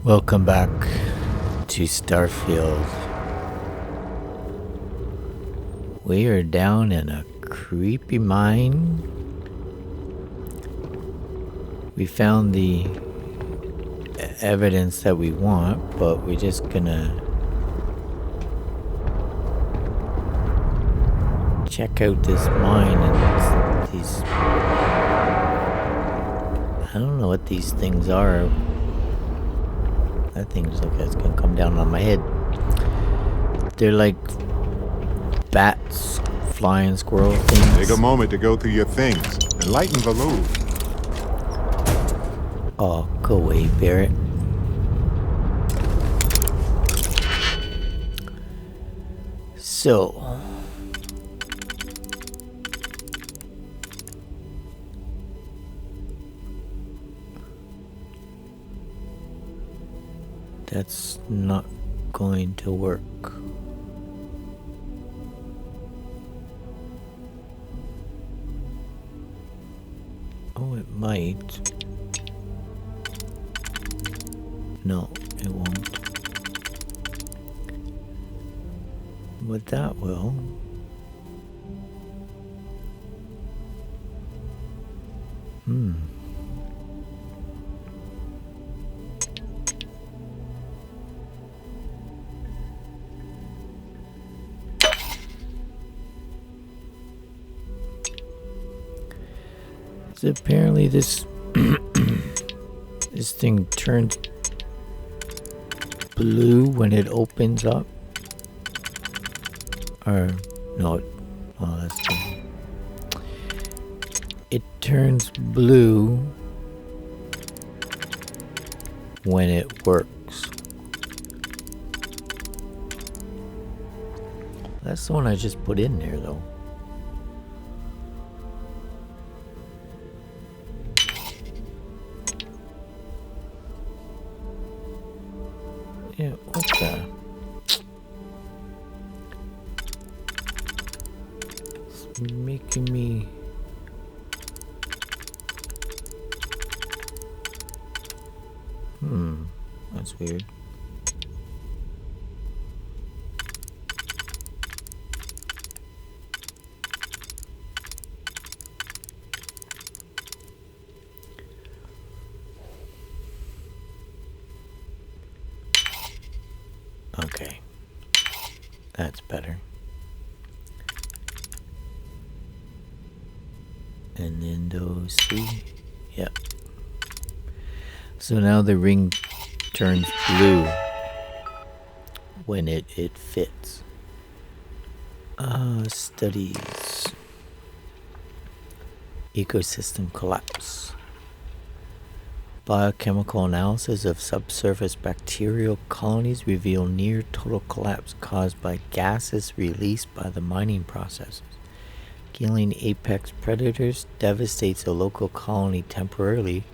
Welcome back to Starfield. We are down in a creepy mine. We found the evidence that we want, but we're just gonna check out this mine and these... I don't know what these things are. That thing's like it's gonna come down on my head. They're like bats, flying squirrel things. Take a moment to go through your things and lighten the load. Oh, go away, Barrett. So... that's not going to work. Oh, it might. No, it won't. But that will. So apparently this this thing turns blue when it opens up. Or no, oh that's good. It turns blue when it works. That's the one I just put in there though. Yeah, what the? It's making me... that's weird. Okay, that's better. And then those three, yep. So now the ring turns blue when it fits. Studies. Ecosystem collapse. Biochemical analysis of subsurface bacterial colonies reveal near total collapse caused by gases released by the mining processes. Killing apex predators devastates a local colony temporarily,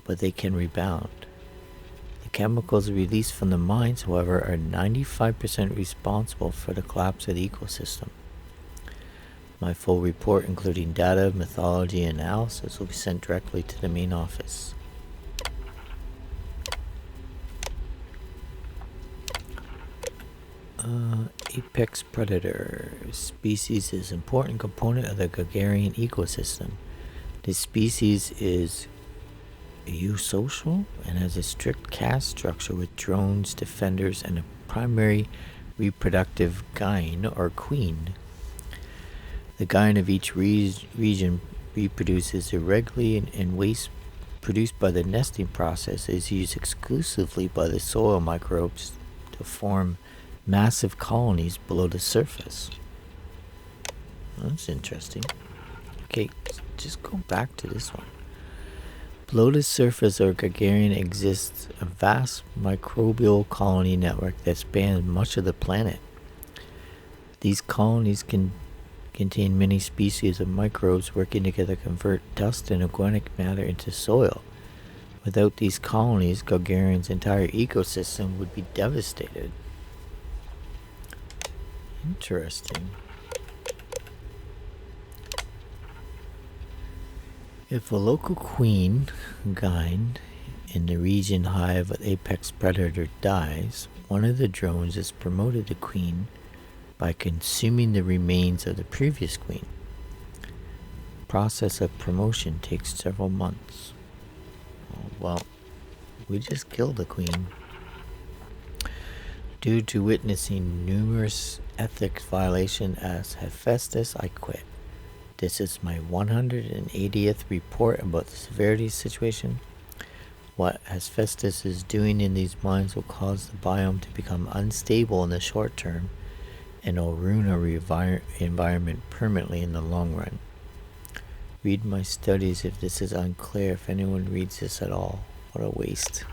but they can rebound. The chemicals released from the mines, however, are 95% responsible for the collapse of the ecosystem. My full report, including data, methodology, and analysis, will be sent directly to the main office. Apex predator species is an important component of the Gagarin ecosystem. This species is eusocial and has a strict caste structure with drones, defenders, and a primary reproductive gyne or queen. The gyne of each region reproduces irregularly, and waste produced by the nesting process is used exclusively by the soil microbes to form massive colonies below the surface. That's interesting. Okay, just go back to this one. Below the surface of Gagarin exists a vast microbial colony network that spans much of the planet. These colonies can contain many species of microbes working together to convert dust and organic matter into soil. Without these colonies, Gagarin's entire ecosystem would be devastated. Interesting. If a local queen, gyne, in the region hive of apex predator dies, one of the drones is promoted to queen by consuming the remains of the previous queen. Process of promotion takes several months. Well, we just killed the queen. Due to witnessing numerous ethics violations as Hephaestus, I quit. This is my 180th report about the severity of the situation. What Hephaestus is doing in these mines will cause the biome to become unstable in the short term and will ruin our environment permanently in the long run. Read my studies if this is unclear, if anyone reads this at all. What a waste.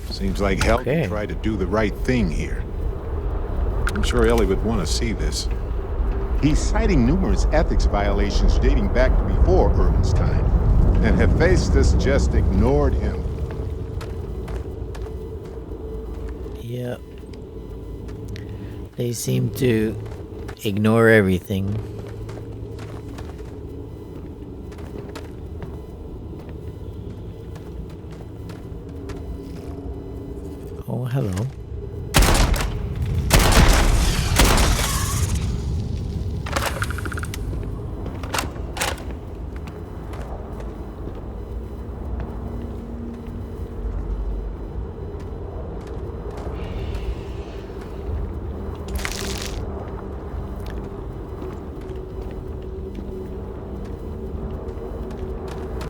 Seems like Helgen tried to do the right thing here. I'm sure Ellie would want to see this. He's citing numerous ethics violations dating back to before Erwin's time, and Hephaestus just ignored him. Yep. They seem to ignore everything. Oh, hello.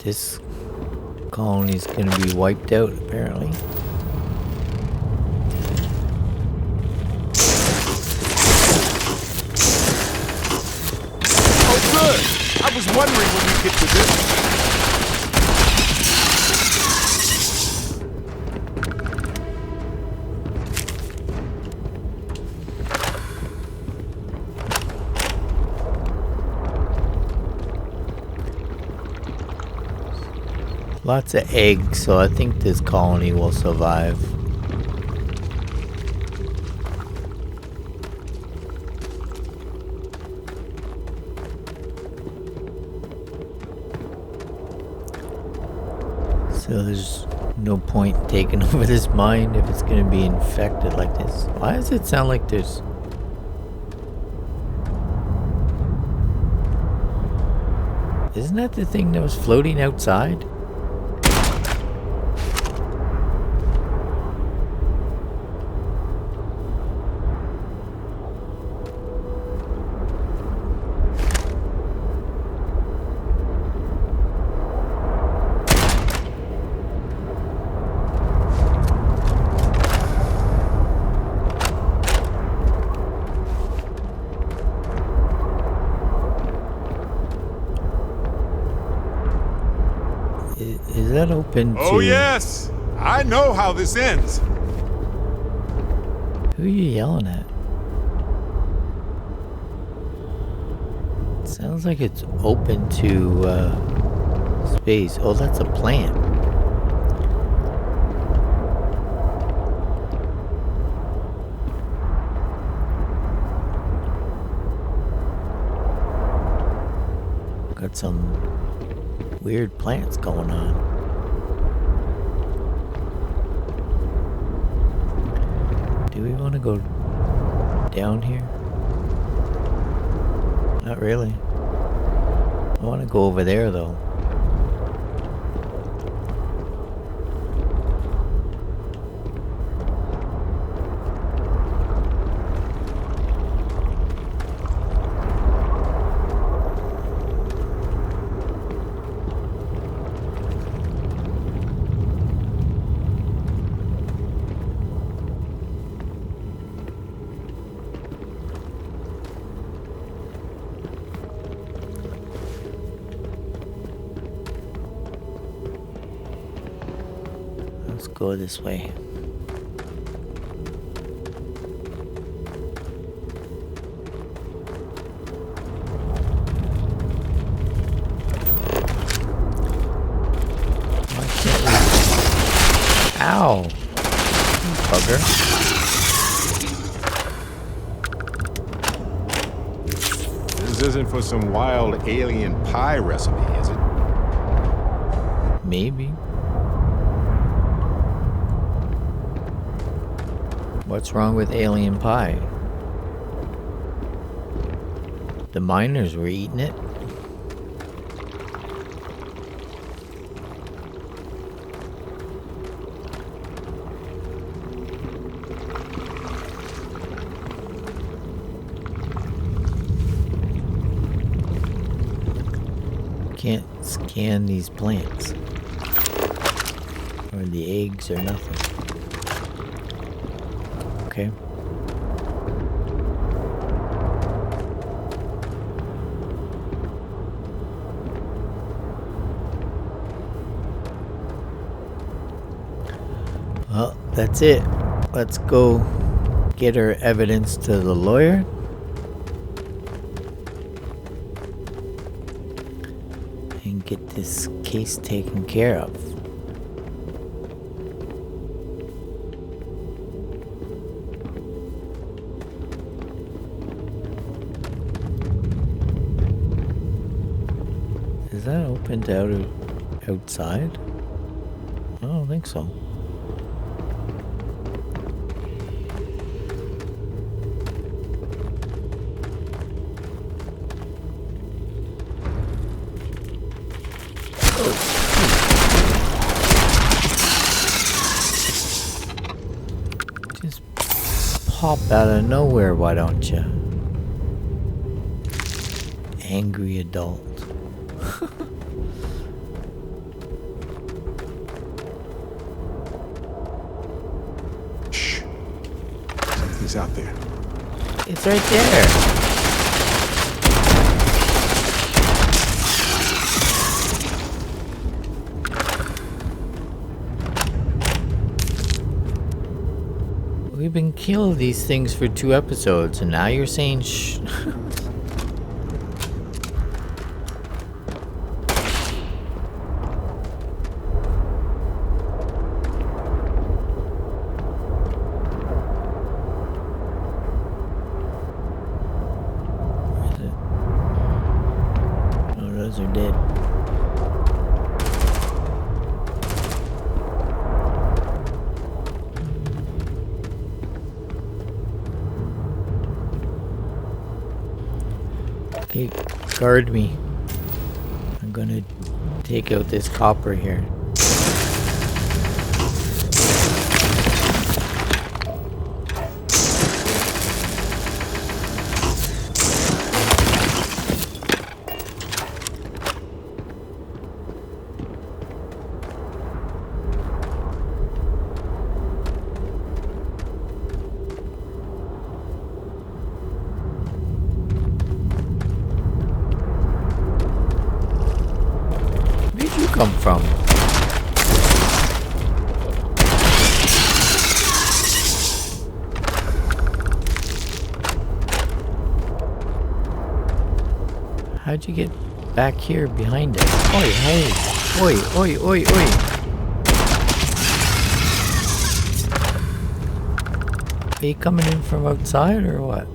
This colony's gonna be wiped out, apparently. I was wondering when we get to this. Lots of eggs, so I think this colony will survive. So there's no point taking over this mine if it's gonna be infected like this. Why does it sound like there's... Isn't that the thing that was floating outside? Is that open to... Oh yes! I know how this ends! Who are you yelling at? It sounds like it's open to space. Oh, that's a plant. Got some weird plants going on. Do we want to go down here? Not really. I want to go over there though. Let's go this way. Why can't we? Ow! Bugger. This isn't for some wild alien pie recipe, is it? Maybe. What's wrong with alien pie? The miners were eating it. Can't scan these plants. Or the eggs or nothing. Okay. Well, that's it. Let's go get our evidence to the lawyer. And get this case taken care of. Is that open to outside? I don't think so. Just pop out of nowhere, why don't you? Angry adult. Shh. Something's out there. It's right there. We've been killing these things for 2 episodes, and now you're saying shh. Those are dead. Okay, guard me. I'm gonna take out this copper here. Where'd you come from? How'd you get back here behind us? Oi, hey! Oi, oi, oi, oi! Are you coming in from outside or what?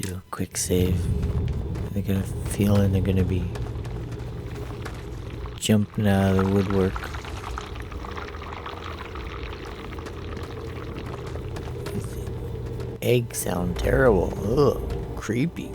Do a quick save. I got a feeling they're gonna be jumping out of the woodwork. Eggs sound terrible. Ugh, creepy.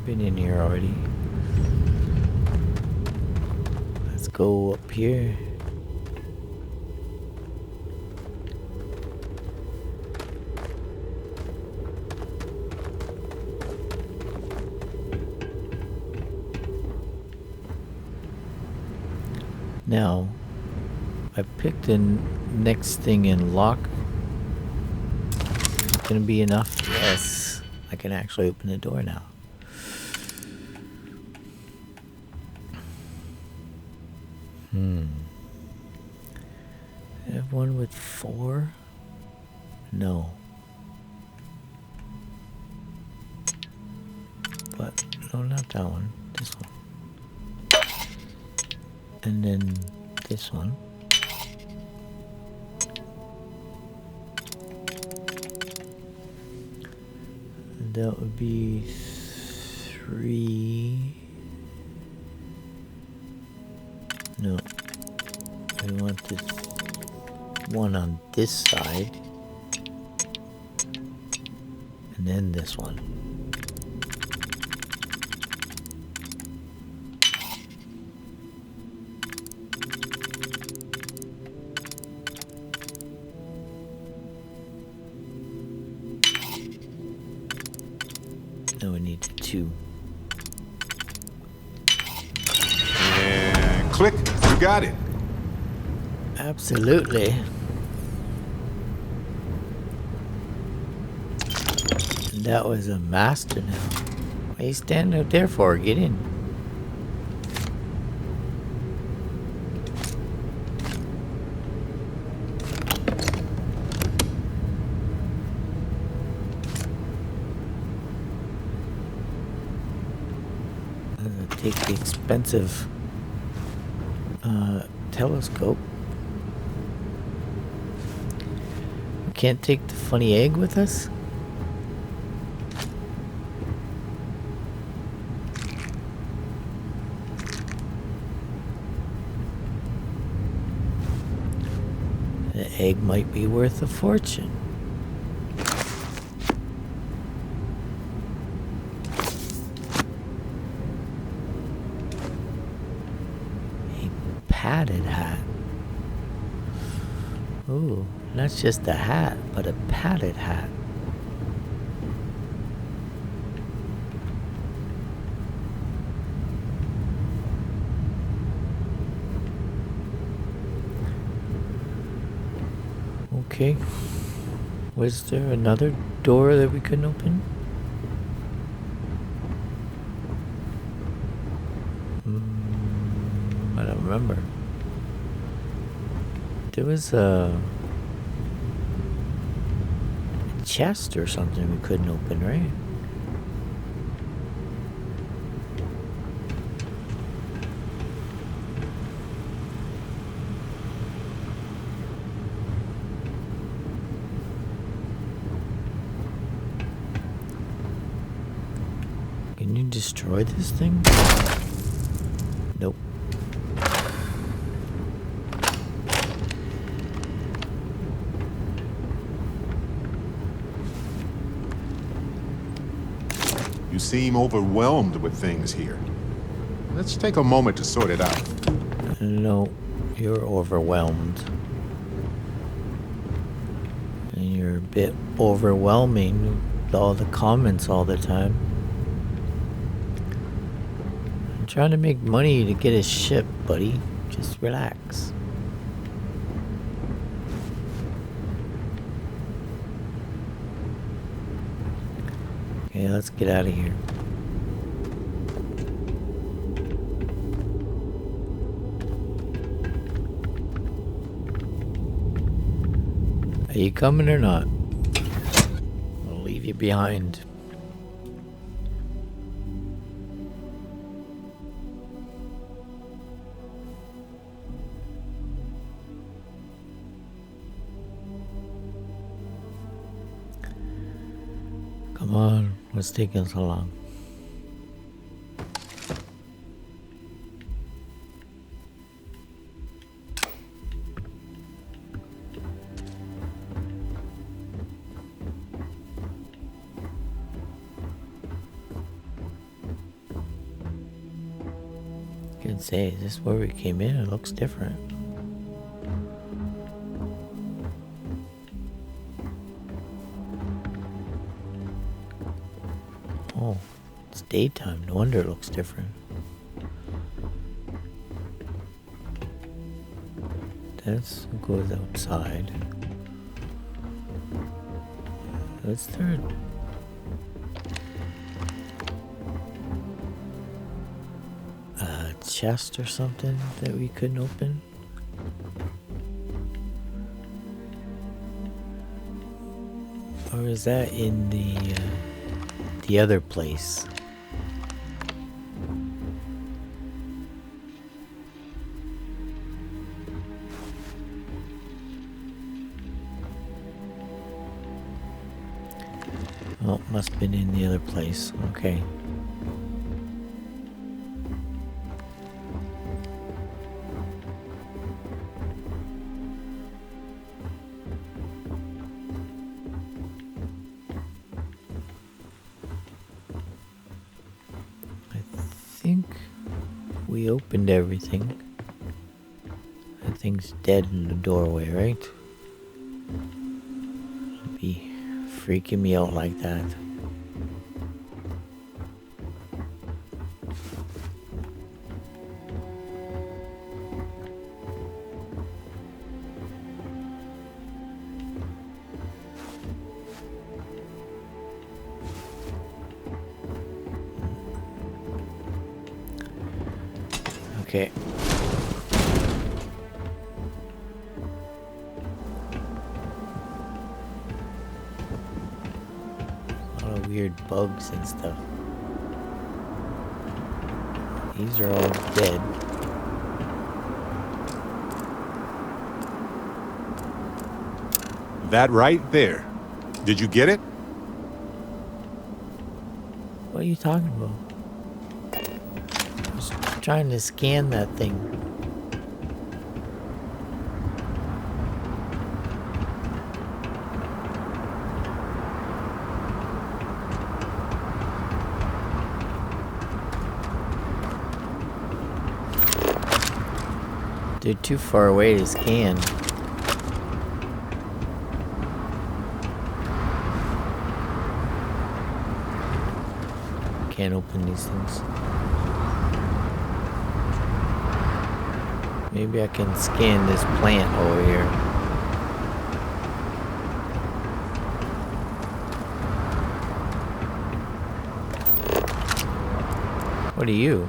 Been in here already. go up here. Now, I picked the next thing in lock. Gonna be enough? Yes. I can actually open the door now. I have one with 4? No. But, no, not that one. This one. And then this one. And that would be 3. No. We want this one on this side. And then this one. Now we need 2. And click. You got it. Absolutely. That was a master now. What are you standing out there for? Get in. I'm gonna take the expensive telescope. We can't take the funny egg with us? The egg might be worth a fortune. A padded hat. Ooh, not just a hat, but a padded hat. Okay. Was there another door that we couldn't open? I don't remember. There was a chest or something we couldn't open, right? Can you destroy this thing? Nope. You seem overwhelmed with things here. Let's take a moment to sort it out. No, you're overwhelmed. And you're a bit overwhelming with all the comments all the time. I'm trying to make money to get a ship, buddy. Just relax. Okay, let's get out of here. Are you coming or not? I'll leave you behind. Come on, what's taking so long? Can say, is this where we came in? It looks different. Oh, it's daytime. No wonder it looks different. This goes outside. What's there? A chest or something that we couldn't open? Or is that in the other place? Oh, must have been in the other place. Okay. I think we opened everything. That thing's dead in the doorway, right? Be freaking me out like that. Okay. Weird bugs and stuff. These are all dead. That right there. Did you get it? What are you talking about? I was trying to scan that thing. They're too far away to scan. Can't open these things. Maybe I can scan this plant over here. What are you?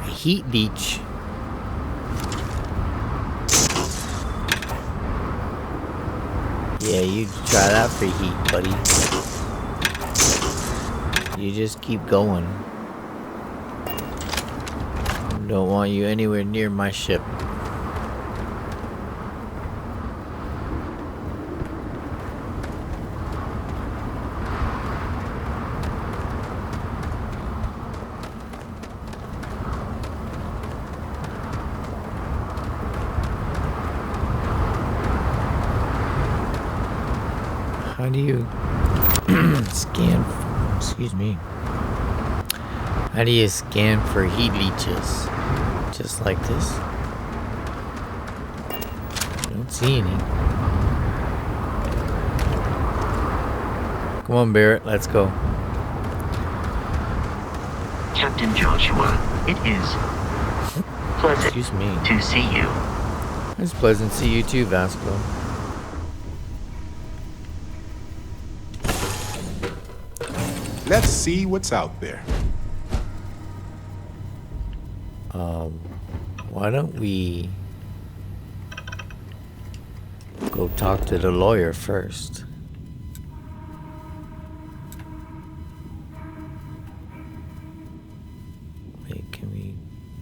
A heat leech. Yeah, you try that for heat, buddy. You just keep going. Don't want you anywhere near my ship. How do you scan? Excuse me. How do you scan for heat leeches? Just like this? I don't see any. Come on, Barrett, let's go. Captain Joshua, it is pleasant Excuse me. to see you. It's pleasant to see you too, Vasco. Let's see what's out there. Why don't we go talk to the lawyer first? Wait, can we...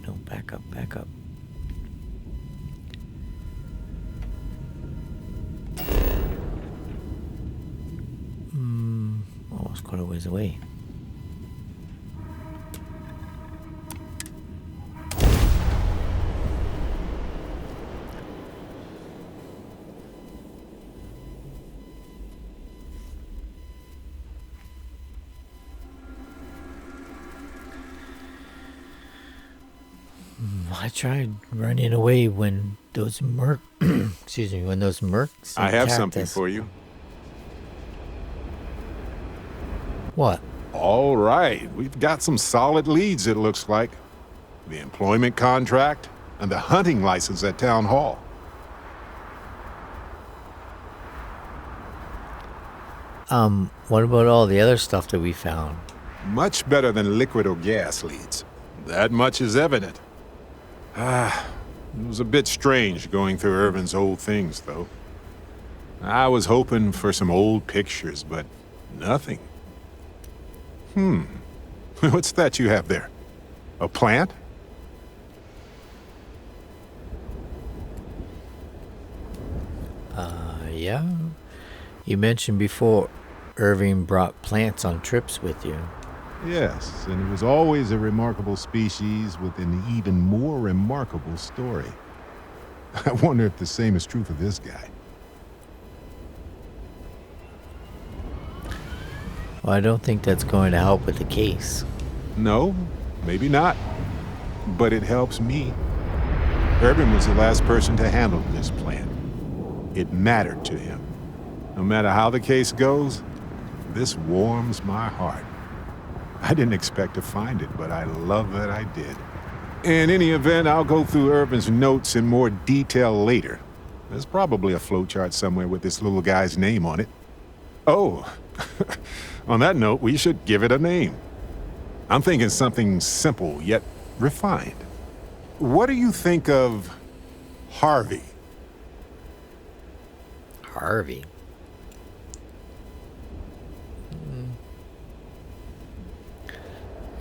No, back up, back up. Oh, it's quite a ways away. I tried running away when those when those mercs I have attacked something us. for you. What? All right, we've got some solid leads, it looks like. The employment contract and the hunting license at Town Hall. What about all the other stuff that we found? Much better than liquid or gas leads. That much is evident. It was a bit strange going through Irvin's old things, though. I was hoping for some old pictures, but nothing. What's that you have there? A plant? Yeah. You mentioned before Irving brought plants on trips with you. Yes, and it was always a remarkable species with an even more remarkable story. I wonder if the same is true for this guy. Well, I don't think that's going to help with the case. No, maybe not. But it helps me. Irvin was the last person to handle this plant. It mattered to him. No matter how the case goes, this warms my heart. I didn't expect to find it, but I love that I did. In any event, I'll go through Irvin's notes in more detail later. There's probably a flowchart somewhere with this little guy's name on it. Oh, on that note, we should give it a name. I'm thinking something simple yet refined. What do you think of Harvey? Harvey?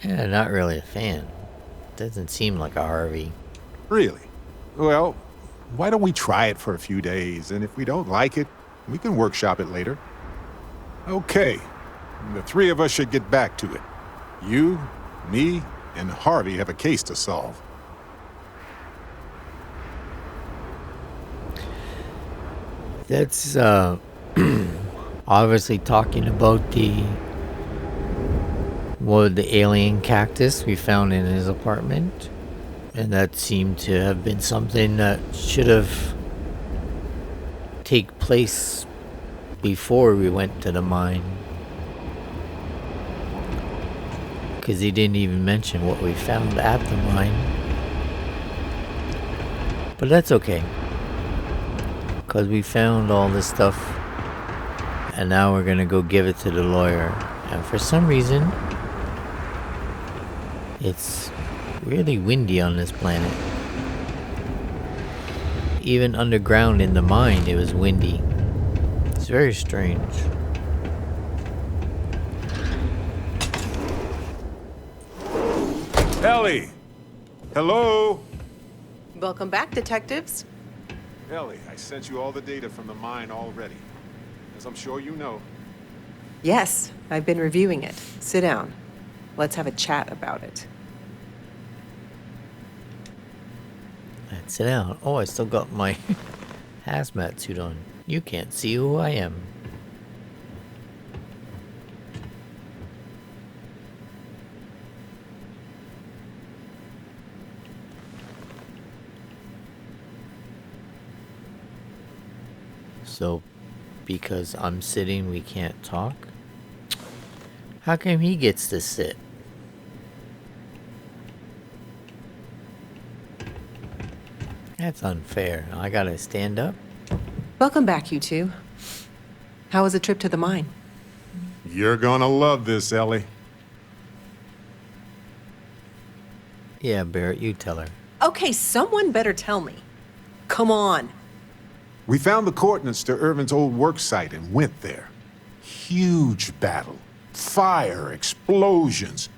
Yeah, not really a fan. Doesn't seem like a Harvey. Really? Well, why don't we try it for a few days, and if we don't like it, we can workshop it later. Okay, the three of us should get back to it. You, me, and Harvey have a case to solve. That's, obviously talking about the alien cactus we found in his apartment. And that seemed to have been something that should have take place before we went to the mine. Because he didn't even mention what we found at the mine. But that's okay. Because we found all this stuff. And now we're going to go give it to the lawyer. And for some reason, it's really windy on this planet. Even underground in the mine, it was windy. It's very strange. Ellie! Hello? Welcome back, detectives. Ellie, I sent you all the data from the mine already. As I'm sure you know. Yes, I've been reviewing it. Sit down. Let's have a chat about it. Let's sit down. Oh, I still got my hazmat suit on. You can't see who I am. So, because I'm sitting, we can't talk? How come he gets to sit? That's unfair. I gotta stand up? Welcome back, you two. How was the trip to the mine? You're gonna love this, Ellie. Yeah, Barrett, you tell her. Okay, someone better tell me. Come on. We found the coordinates to Irvin's old work site and went there. Huge battle. Fire, explosions.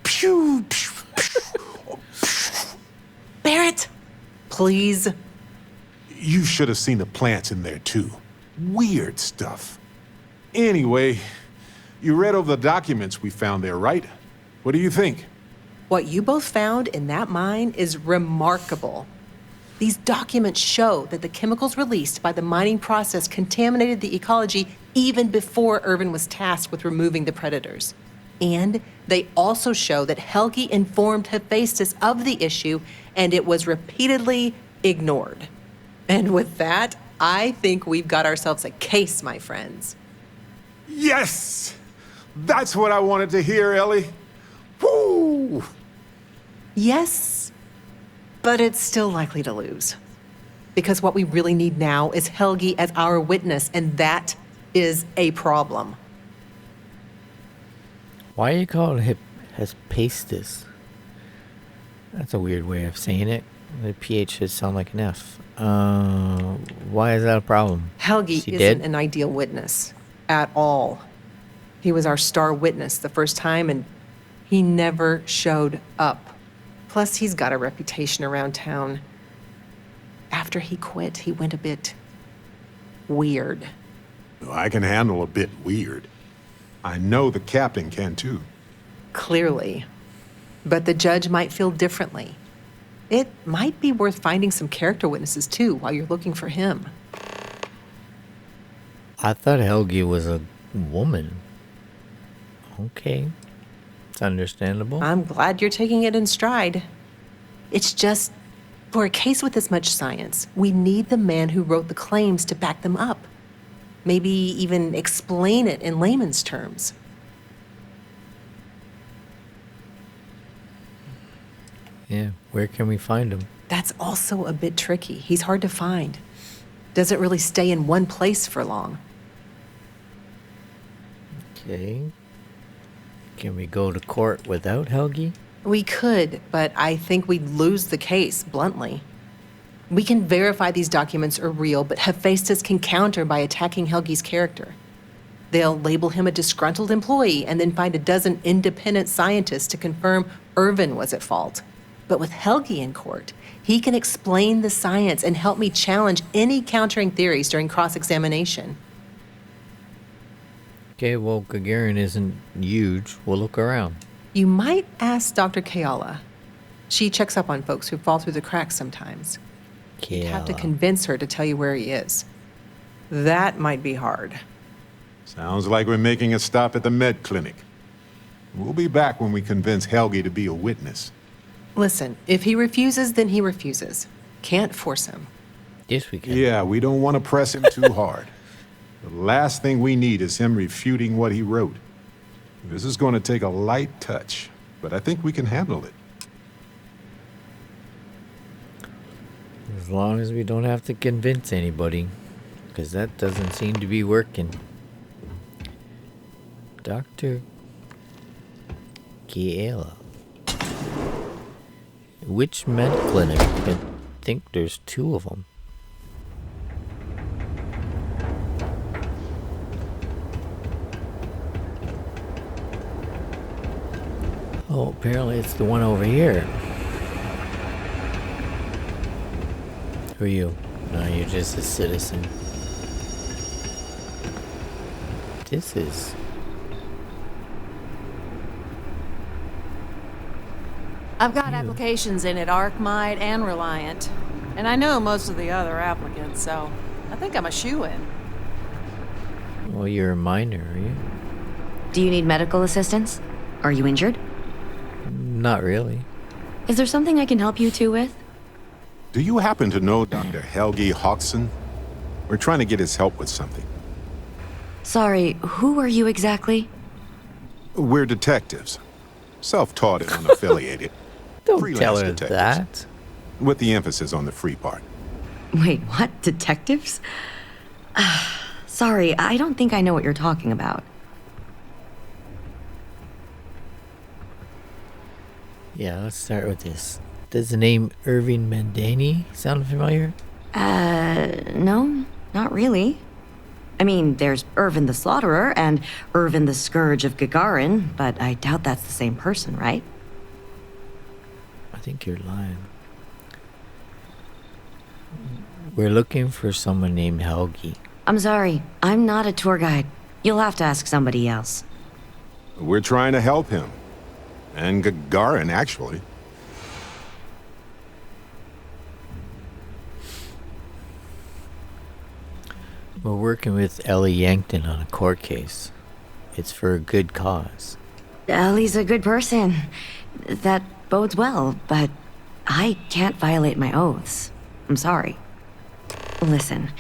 Pew, pew, pew. Barrett, please. You should have seen the plants in there, too. Weird stuff. Anyway, you read over the documents we found there, right? What do you think? What you both found in that mine is remarkable. These documents show that the chemicals released by the mining process contaminated the ecology even before Irvin was tasked with removing the predators. And they also show that Helgi informed Hephaestus of the issue, and it was repeatedly ignored. And with that, I think we've got ourselves a case, my friends. Yes! That's what I wanted to hear, Ellie. Woo! Yes, but it's still likely to lose. Because what we really need now is Helgi as our witness, and that is a problem. Why are you calling it Hephaestus? That's a weird way of saying it. The PH should sound like an F. Why is that a problem? Helgi isn't an ideal witness at all. He was our star witness the first time, and he never showed up. Plus, he's got a reputation around town. After he quit, he went a bit weird. I can handle a bit weird. I know the captain can too. Clearly. But the judge might feel differently. It might be worth finding some character witnesses too while you're looking for him. I thought Helgi was a woman. Okay. It's understandable. I'm glad you're taking it in stride. It's just, for a case with this much science, we need the man who wrote the claims to back them up. Maybe even explain it in layman's terms. Yeah, where can we find him? That's also a bit tricky. He's hard to find. Doesn't really stay in one place for long. Okay. Can we go to court without Helgi? We could, but I think we'd lose the case, bluntly. We can verify these documents are real, but Hephaestus can counter by attacking Helgi's character. They'll label him a disgruntled employee and then find a dozen independent scientists to confirm Irvin was at fault. But with Helgi in court, he can explain the science and help me challenge any countering theories during cross-examination. Okay, well, Gagarin isn't huge. We'll look around. You might ask Dr. Kayala. She checks up on folks who fall through the cracks sometimes. You'd have to convince her to tell you where he is. That might be hard. Sounds like we're making a stop at the med clinic. We'll be back when we convince Helgi to be a witness. Listen, if he refuses, then he refuses. Can't force him. Yes, we can. Yeah, we don't want to press him too hard. The last thing we need is him refuting what he wrote. This is going to take a light touch, but I think we can handle it. As long as we don't have to convince anybody, because that doesn't seem to be working. Dr. Kiela. Which med clinic? I think there's 2 of them. Oh, apparently it's the one over here. Who are you? No, you're just a citizen. This is... I've got applications in at ArcMind and Reliant, and I know most of the other applicants, so I think I'm a shoo-in. Well, you're a minor, are you? Do you need medical assistance? Are you injured? Not really. Is there something I can help you two with? Do you happen to know Dr. Helgi Hodgson? We're trying to get his help with something. Sorry, who are you exactly? We're detectives. Self-taught and unaffiliated. Don't Freelance tell her detectives. that. With the emphasis on the free part. Wait, what? Detectives? Sorry, I don't think I know what you're talking about. Yeah, let's start with this. Does the name Irving Mandani sound familiar? No, not really. I mean, there's Irvin the Slaughterer and Irvin the Scourge of Gagarin, but I doubt that's the same person, right? I think you're lying. We're looking for someone named Helgi. I'm sorry, I'm not a tour guide. You'll have to ask somebody else. We're trying to help him. And Gagarin, actually. We're working with Ellie Yankton on a court case. It's for a good cause. Ellie's a good person. That bodes well, but I can't violate my oaths. I'm sorry. Listen,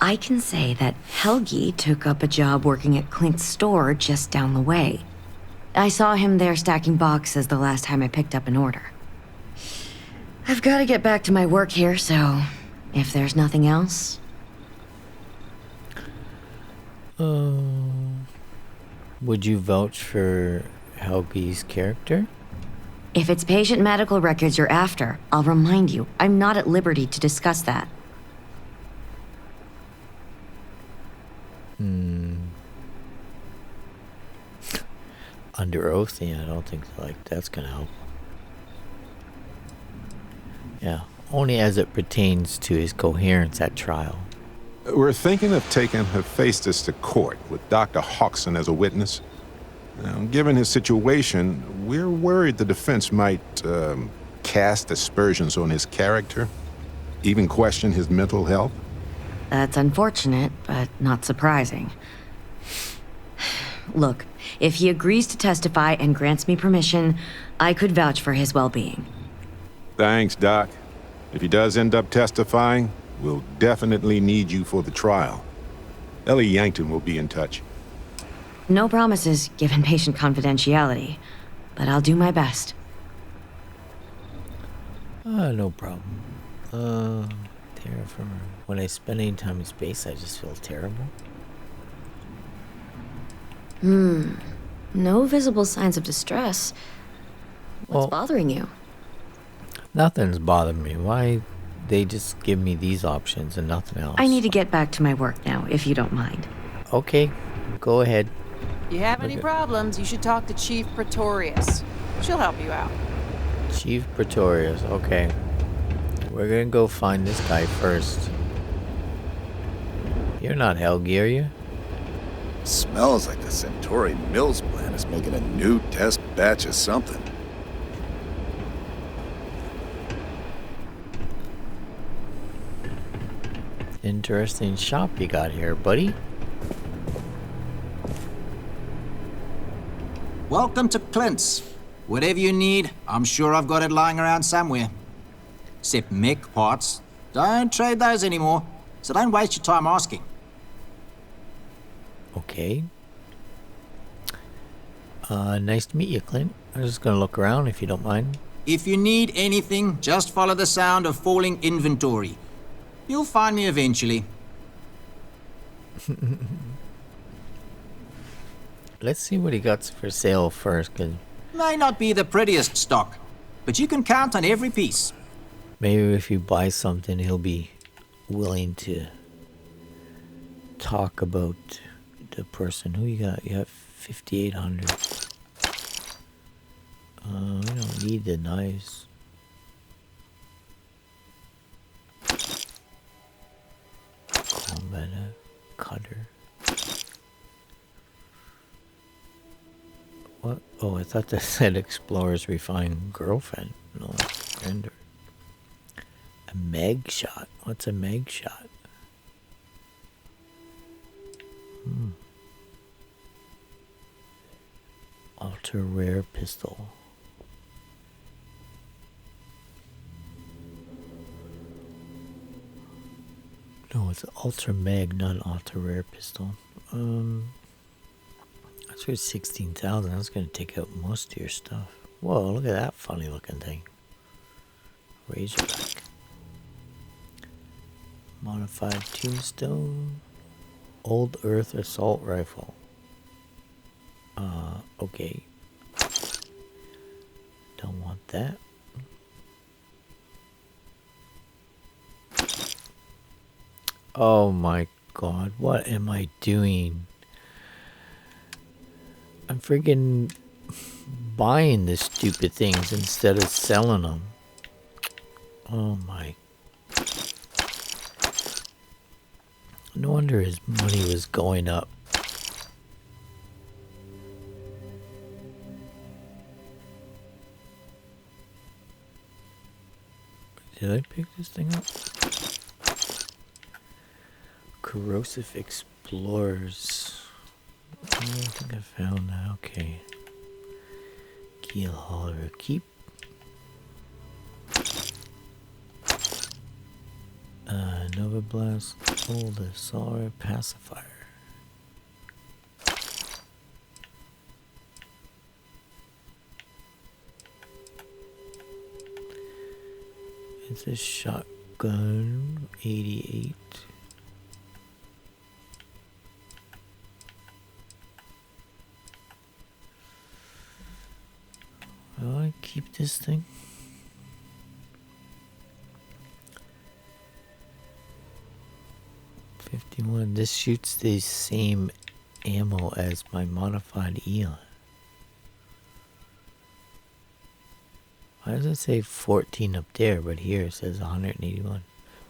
I can say that Helgi took up a job working at Clint's store just down the way. I saw him there stacking boxes the last time I picked up an order. I've got to get back to my work here, so if there's nothing else... Would you vouch for Helgi's character? If it's patient medical records you're after, I'll remind you, I'm not at liberty to discuss that. Under oath? Yeah, I don't think that's gonna help. Yeah, only as it pertains to his coherence at trial. We're thinking of taking Hephaestus to court with Dr. Hodgson as a witness. Now, given his situation, we're worried the defense might cast aspersions on his character, even question his mental health. That's unfortunate, but not surprising. Look, if he agrees to testify and grants me permission, I could vouch for his well-being. Thanks, Doc. If he does end up testifying, we'll definitely need you for the trial. Ellie Yankton will be in touch. No promises, given patient confidentiality, but I'll do my best. No problem. Terraformer. When I spend any time in space, I just feel terrible. No visible signs of distress. What's bothering you? Nothing's bothering me. Why they just give me these options and nothing else? I need to get back to my work now, if you don't mind. Okay, go ahead. If you have any problems, you should talk to Chief Pretorius. She'll help you out. Chief Pretorius, okay. We're gonna go find this guy first. You're not Helgi, are you? Smells like the Centauri Mills plant is making a new test batch of something. Interesting shop you got here, buddy. Welcome to Clint's. Whatever you need, I'm sure I've got it lying around somewhere. Except mech parts. Don't trade those anymore, so don't waste your time asking. Okay. Nice to meet you, Clint. I'm just gonna look around if you don't mind. If you need anything, just follow the sound of falling inventory. You'll find me eventually. Let's see what he got for sale first, cause May not be the prettiest stock, but you can count on every piece. maybe if you buy something, he'll be willing to talk about the person. Who you got? You have 5,800. We don't need the knives. Combat cutter. What? Oh, I thought that said Explorer's Refined Girlfriend. No, it's Render. A mag shot. What's a mag shot? Ultra rare pistol. No, it's an ultra mag, not an ultra rare pistol. That's for 16,000. That's gonna take out most of your stuff. Whoa, look at that funny looking thing. Razorback. Modified tombstone. Old Earth assault rifle. Okay. Don't want that. Oh my god, what am I doing? I'm freaking buying the stupid things instead of selling them. Oh my. No wonder his money was going up. Did I pick this thing up? Corrosive Explorers. I don't think I found that. Okay. Keel hauler keep. Nova Blast, hold the solar pacifier. It's a shotgun, 88. Will I keep this thing? This shoots the same ammo as my modified Eon. Why does it say 14 up there, but here it says 181?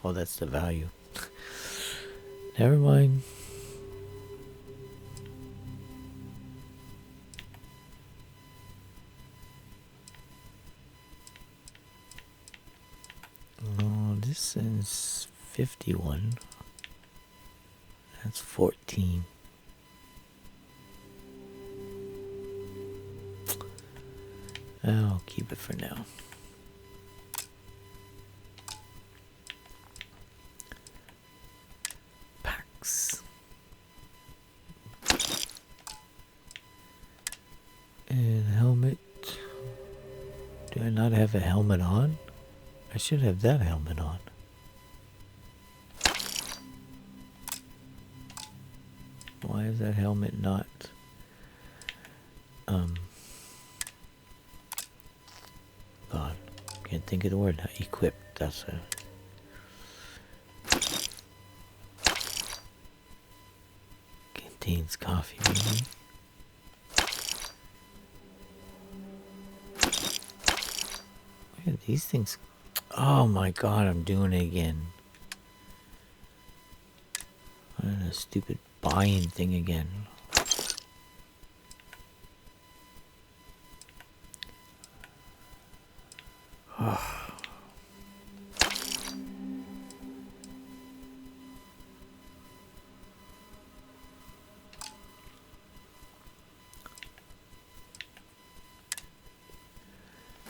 Oh, that's the value. Never mind. Oh, this is 51. That's 14. I'll keep it for now. Packs. And helmet. Do I not have a helmet on? I should have that helmet on. Why is that helmet not God, can't think of the word. Equipped, that's it. Contains coffee, maybe. Look at these things. Oh my God, I'm doing it again. I'm a stupid buying thing again.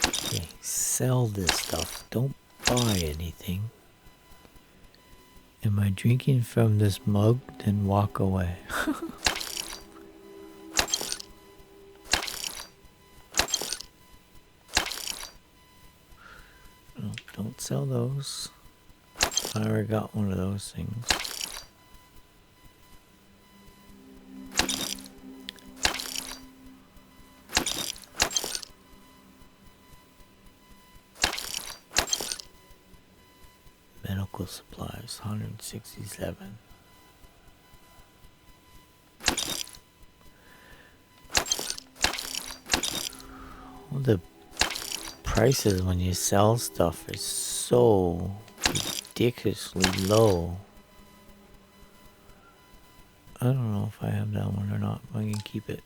Okay, sell this stuff. Don't buy anything. Am I drinking from this mug? Then walk away. No, don't sell those. I already got one of those things. Medical supplies, 167. Well, the prices when you sell stuff is so ridiculously low. I don't know if I have that one or not. I can keep it.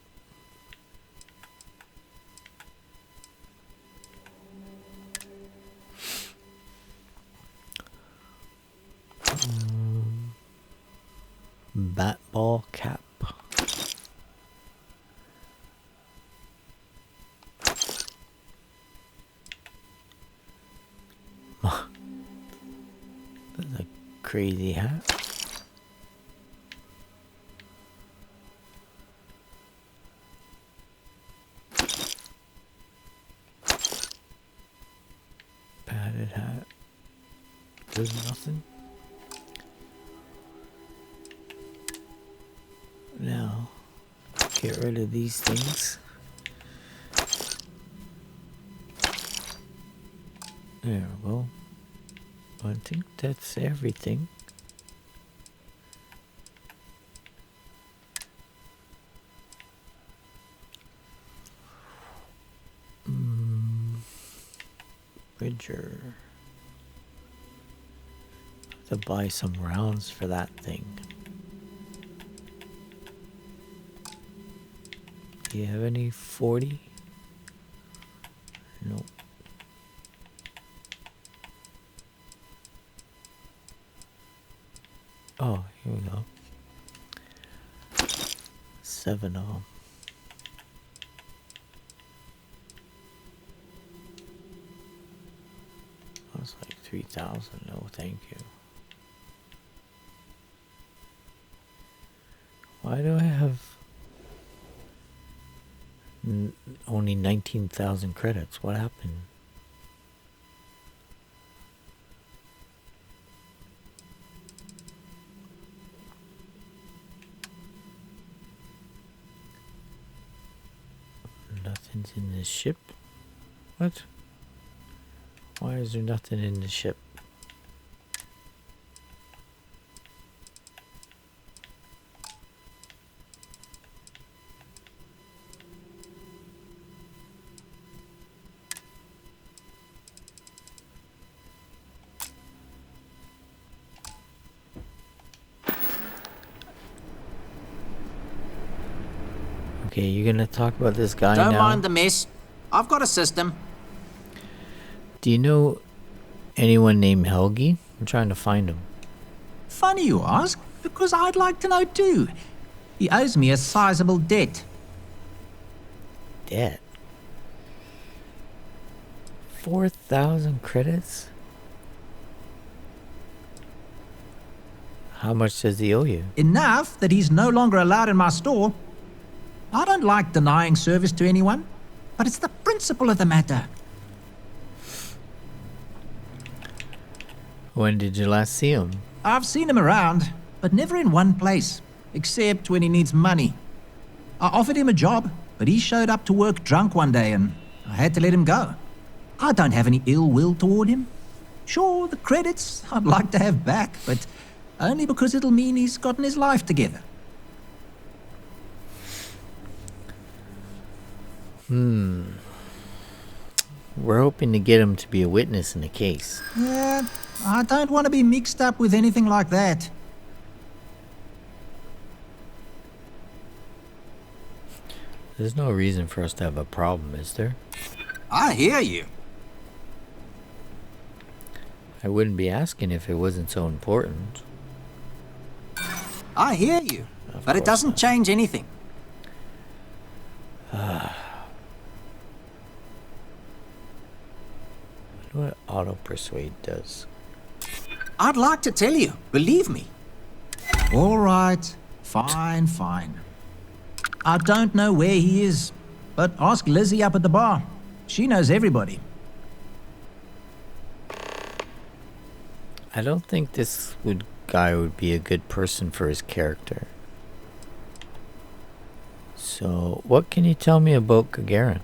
Bat ball cap. That's a crazy hat. Padded hat. Does nothing. Now, get rid of these things. There we go. I think that's everything. Bridger. Have to buy some rounds for that thing. Do you have any 40? Nope. Oh, here we go. 7 of them. 3,000. No, thank you. Why do I have only 19,000 credits? What happened? Nothing's in this ship? What? Why is there nothing in the ship? Okay, you're gonna talk about this guy now? Don't mind the mess. I've got a system. Do you know anyone named Helgi? I'm trying to find him. Funny you ask, because I'd like to know too. He owes me a sizable debt. Debt? 4,000 credits? How much does he owe you? Enough that he's no longer allowed in my store. I don't like denying service to anyone, but it's the principle of the matter. When did you last see him? I've seen him around, but never in one place, except when he needs money. I offered him a job, but he showed up to work drunk one day and I had to let him go. I don't have any ill will toward him. Sure, the credits I'd like to have back, but only because it'll mean he's gotten his life together. We're hoping to get him to be a witness in the case. Yeah, I don't want to be mixed up with anything like that. There's no reason for us to have a problem, is there? I hear you. I wouldn't be asking if it wasn't so important. I hear you, but it doesn't change anything. What auto persuade does. I'd like to tell you, believe me. All right, fine. I don't know where he is, but ask Lizzie up at the bar. She knows everybody. I don't think this guy would be a good person for his character. So, what can you tell me about Gagarin?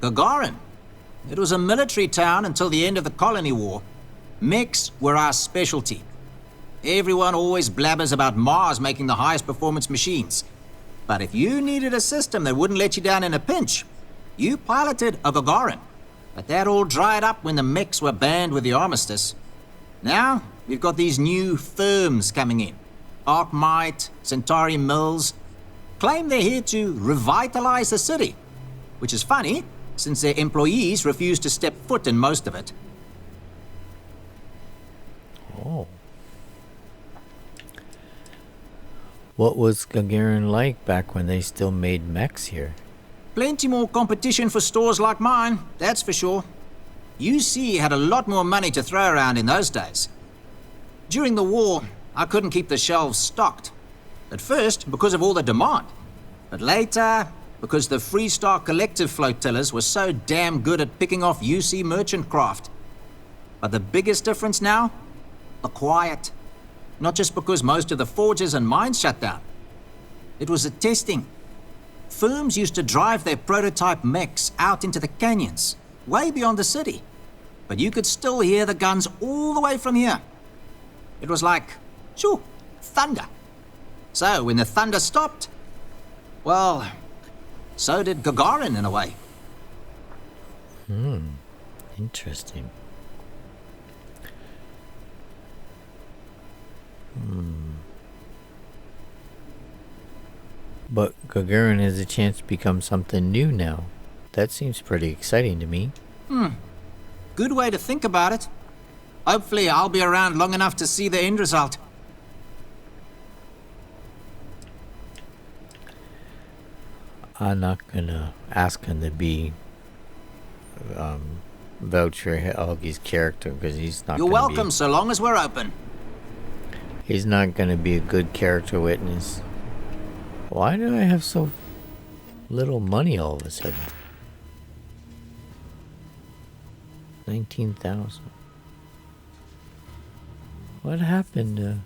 Gagarin? It was a military town until the end of the Colony War. Mechs were our specialty. Everyone always blabbers about Mars making the highest performance machines. But if you needed a system that wouldn't let you down in a pinch, you piloted a Gagarin. But that all dried up when the mechs were banned with the armistice. Now, we've got these new firms coming in. Arkmite, Centauri Mills. Claim they're here to revitalize the city. Which is funny, since their employees refuse to step foot in most of it. Oh. What was Gagarin like back when they still made mechs here? Plenty more competition for stores like mine, that's for sure. UC had a lot more money to throw around in those days. During the war, I couldn't keep the shelves stocked. At first, because of all the demand. But later, because the Freestar Collective flotillas were so damn good at picking off UC merchant craft. But the biggest difference now? The quiet. Not just because most of the forges and mines shut down. It was the testing. Firms used to drive their prototype mechs out into the canyons, way beyond the city. But you could still hear the guns all the way from here. It was like, shoo, thunder. So when the thunder stopped, well, so did Gagarin in a way. Interesting. But Gagarin has a chance to become something new now. That seems pretty exciting to me. Good way to think about it. Hopefully I'll be around long enough to see the end result. I'm not gonna ask him to be vouch for Helgi's character because he's not. You're welcome, so long as we're open. He's not going to be a good character witness. Why do I have so little money all of a sudden? 19,000. What happened?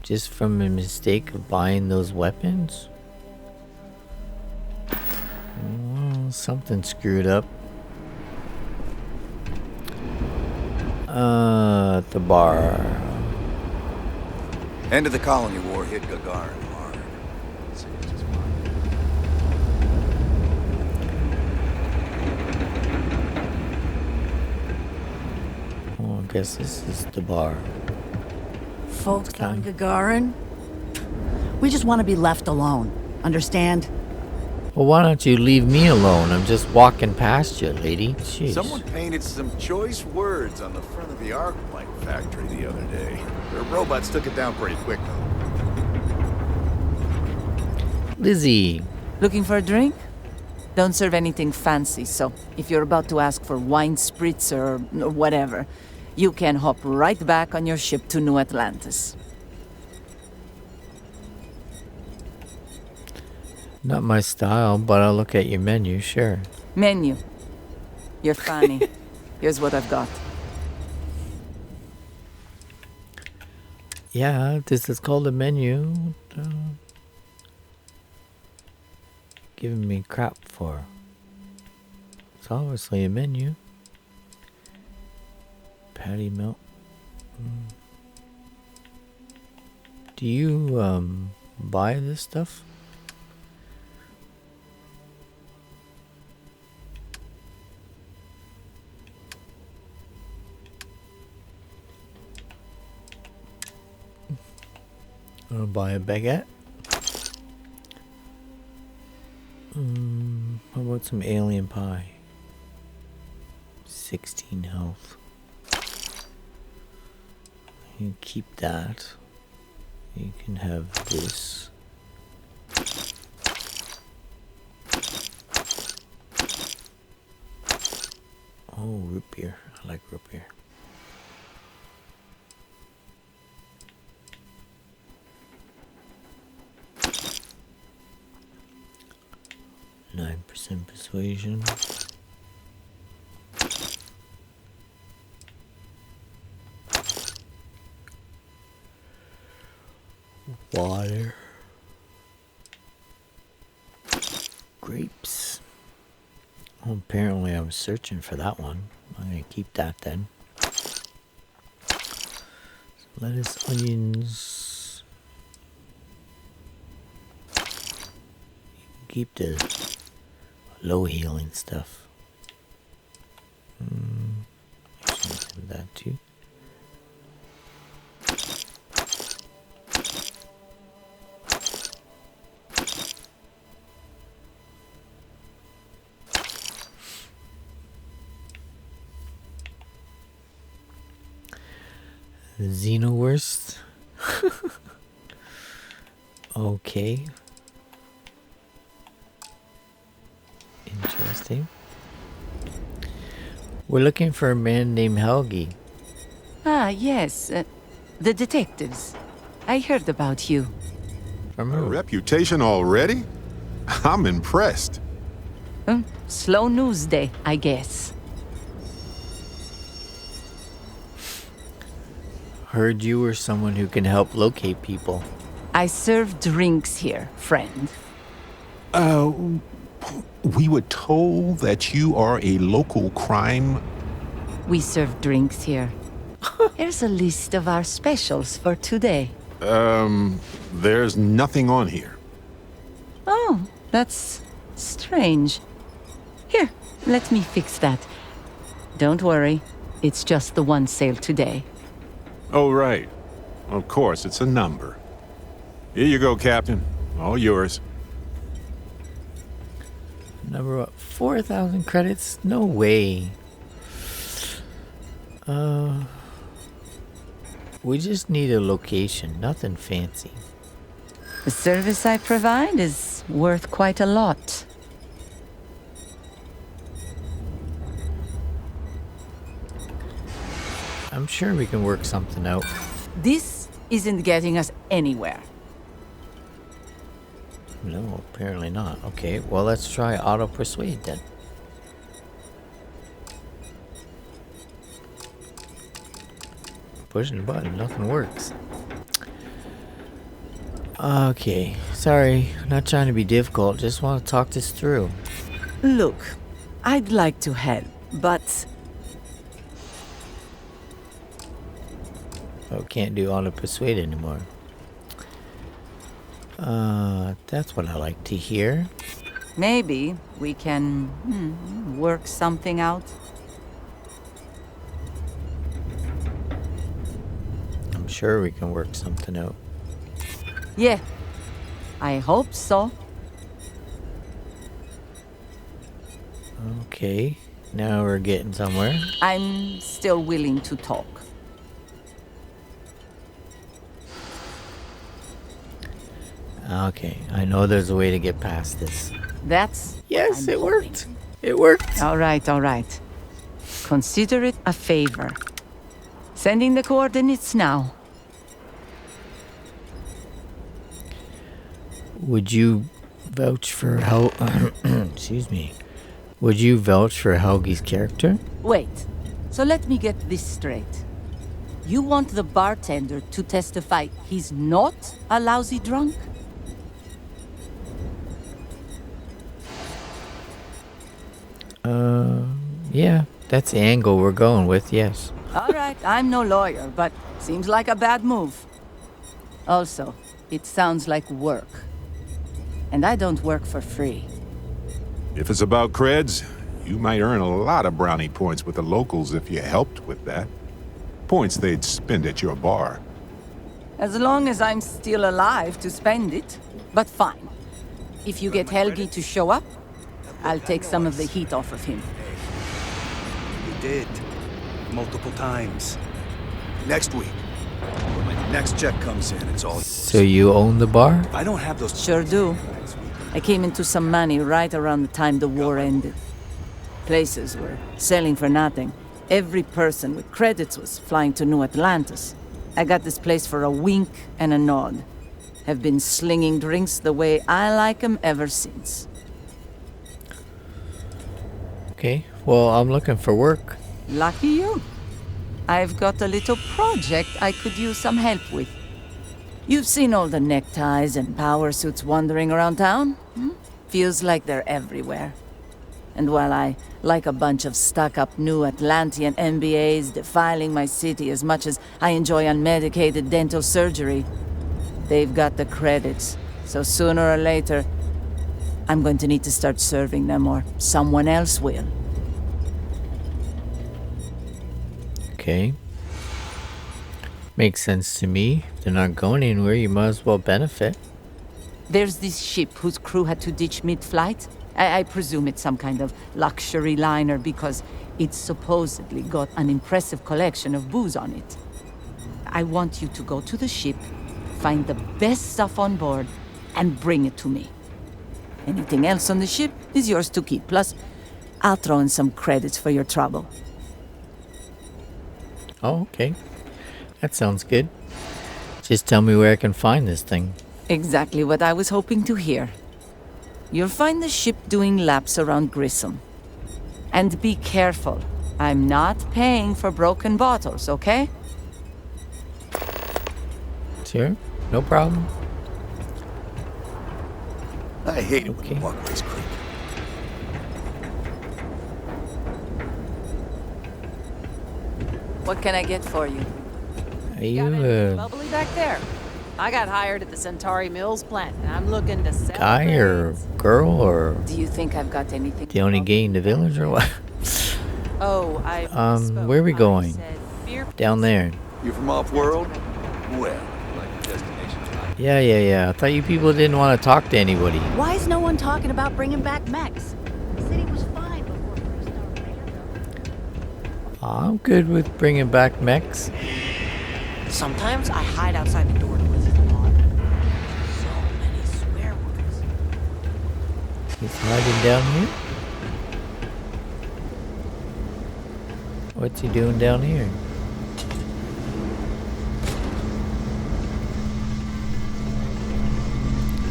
Just from a mistake of buying those weapons? Well, something screwed up. At the bar. End of the colony war hit Gagarin hard. Oh, I guess this is the bar. Folks on Gagarin? We just want to be left alone. Understand? Well, why don't you leave me alone? I'm just walking past you, lady. Jeez. Someone painted some choice words on the front of the Arclight factory the other day. Their robots took it down pretty quick, though. Lizzie. Looking for a drink? Don't serve anything fancy, so if you're about to ask for wine spritzer or whatever, you can hop right back on your ship to New Atlantis. Not my style, but I'll look at your menu, sure. Menu. You're funny. Here's what I've got. Yeah, this is called a menu. Giving me crap for. It's obviously a menu. Patty melt. Do you buy this stuff? I'll buy a baguette. How about some alien pie? 16 health. You keep that. You can have this. Oh, root beer. I like root beer. Persuasion. Water. Grapes. Oh, apparently I was searching for that one. I'm gonna keep that then. Lettuce, onions. Keep the low healing stuff. Actually, that too. Xenowurst. Okay. Interesting. We're looking for a man named Helgi. Ah, yes. The detectives. I heard about you. A reputation already? I'm impressed. Slow news day, I guess. Heard you were someone who can help locate people. I serve drinks here, friend. We were told that you are a local crime. We serve drinks here. Here's a list of our specials for today. There's nothing on here. Oh, that's strange. Here, let me fix that. Don't worry, it's just the one sale today. Oh, right. Of course, it's a number. Here you go, Captain. All yours. Number what? 4,000 credits? No way. We just need a location, nothing fancy. The service I provide is worth quite a lot. I'm sure we can work something out. This isn't getting us anywhere. No, apparently not. Okay, well, let's try auto persuade then. Pushing the button, nothing works. Okay, sorry, not trying to be difficult, just want to talk this through. Look, I'd like to help, but Oh, can't do auto persuade anymore. That's what I like to hear. maybe we can work something out. I'm sure we can work something out. Yeah, I hope so. Okay, now we're getting somewhere. I'm still willing to talk. Okay, I know there's a way to get past this. That's... Yes, I'm it hoping. worked. It worked. All right, all right. Consider it a favor. Sending the coordinates now. Would you vouch for excuse me. Would you vouch for Helgi's character? Wait, so let me get this straight. You want the bartender to testify he's not a lousy drunk? Yeah, that's the angle we're going with, yes. All right, I'm no lawyer, but seems like a bad move. Also, it sounds like work. And I don't work for free. If it's about creds, you might earn a lot of brownie points with the locals if you helped with that. Points they'd spend at your bar. As long as I'm still alive to spend it. But fine. If you get Helgi to show up, I'll take some of the heat off of him. You did. Multiple times. Next week. When my next check comes in, it's all yours. So you own the bar? If I don't have those... Sure do. I came into some money right around the time the war ended. Places were selling for nothing. Every person with credits was flying to New Atlantis. I got this place for a wink and a nod. Have been slinging drinks the way I like 'em ever since. Okay, well, I'm looking for work. Lucky you. I've got a little project I could use some help with. You've seen all the neckties and power suits wandering around town? Feels like they're everywhere. And while I like a bunch of stuck-up New Atlantean MBAs defiling my city as much as I enjoy unmedicated dental surgery, they've got the credits. So sooner or later, I'm going to need to start serving them, or someone else will. Okay. Makes sense to me. If they're not going anywhere, you might as well benefit. There's this ship whose crew had to ditch mid-flight. I presume it's some kind of luxury liner because it's supposedly got an impressive collection of booze on it. I want you to go to the ship, find the best stuff on board, and bring it to me. Anything else on the ship is yours to keep. Plus, I'll throw in some credits for your trouble. Oh, okay. That sounds good. Just tell me where I can find this thing. Exactly what I was hoping to hear. You'll find the ship doing laps around Grissom. And be careful. I'm not paying for broken bottles, okay? Sure, no problem. I hate it Okay. when walkways creak. What can I get for you? Are you, Bubbly back there. I got hired at the Centauri Mills plant, and I'm looking to sell guy or things. girl or Do you think I've got anything? the only gay in the village or what? Oh, I Where are we going? said beer. Down there. You from off-world? Well, Yeah. I thought you people didn't want to talk to anybody. Why is no one talking about bringing back mechs? The city was fine before First I'm good with bringing back mechs. Sometimes I hide outside the door to listen to on. So many swear words. He's hiding down here. What's he doing down here?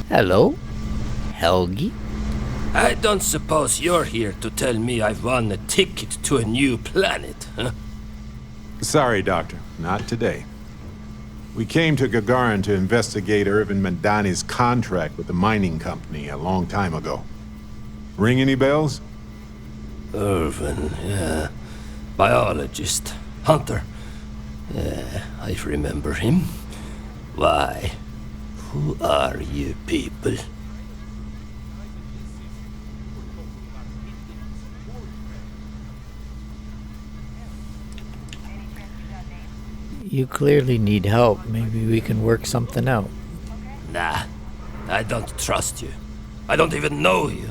Hello, Helgi. I don't suppose you're here to tell me I've won a ticket to a new planet, huh? Sorry, Doctor. Not today. We came to Gagarin to investigate Irvin Mandani's contract with the mining company a long time ago. Ring any bells? Irvin, yeah. Biologist. Hunter. Yeah, I remember him. Why? Who are you people? You clearly need help. Maybe we can work something out. Nah, I don't trust you. I don't even know you.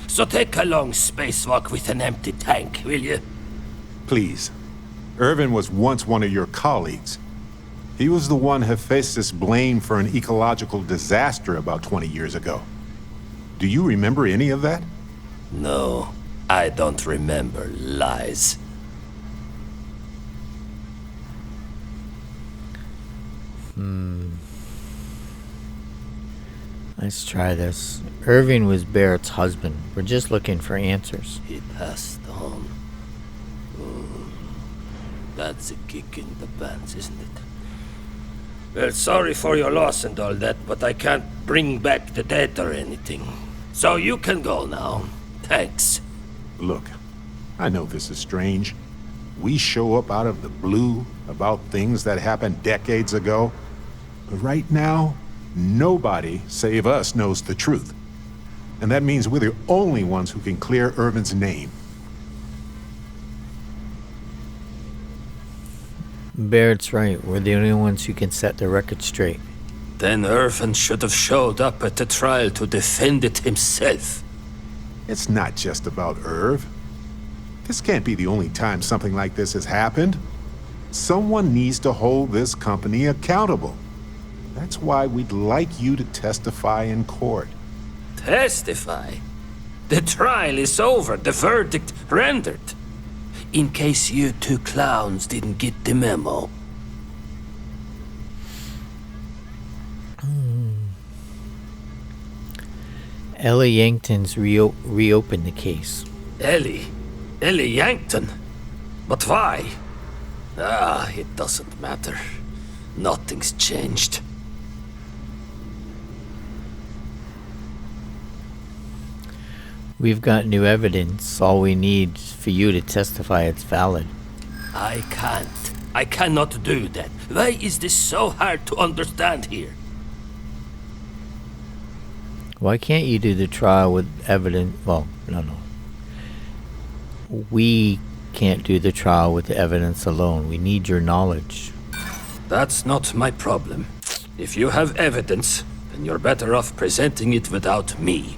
So take a long spacewalk with an empty tank, will you? Please. Irvin was once one of your colleagues. He was the one Hephaestus blamed for an ecological disaster about 20 years ago. Do you remember any of that? No, I don't remember lies. Let's try this. Irving was Barrett's husband. We're just looking for answers. He passed on. That's a kick in the pants, isn't it? Well, sorry for your loss and all that, but I can't bring back the dead or anything. So you can go now. Thanks. Look, I know this is strange. We show up out of the blue about things that happened decades ago. But right now, nobody save us knows the truth. And that means we're the only ones who can clear Irvin's name. Barrett's right. We're the only ones who can set the record straight. Then Irvin should have showed up at the trial to defend it himself. It's not just about Irv. This can't be the only time something like this has happened. Someone needs to hold this company accountable. That's why we'd like you to testify in court. Testify? The trial is over, the verdict rendered. In case you two clowns didn't get the memo. Ellie Yankton's reopened the case. Ellie Yankton? But why? It doesn't matter. Nothing's changed. We've got new evidence. All we need is for you to testify it's valid. I can't. I cannot do that. Why is this so hard to understand here? Why can't you do the trial with evidence? Well, no. We can't do the trial with the evidence alone. We need your knowledge. That's not my problem. If you have evidence, then you're better off presenting it without me.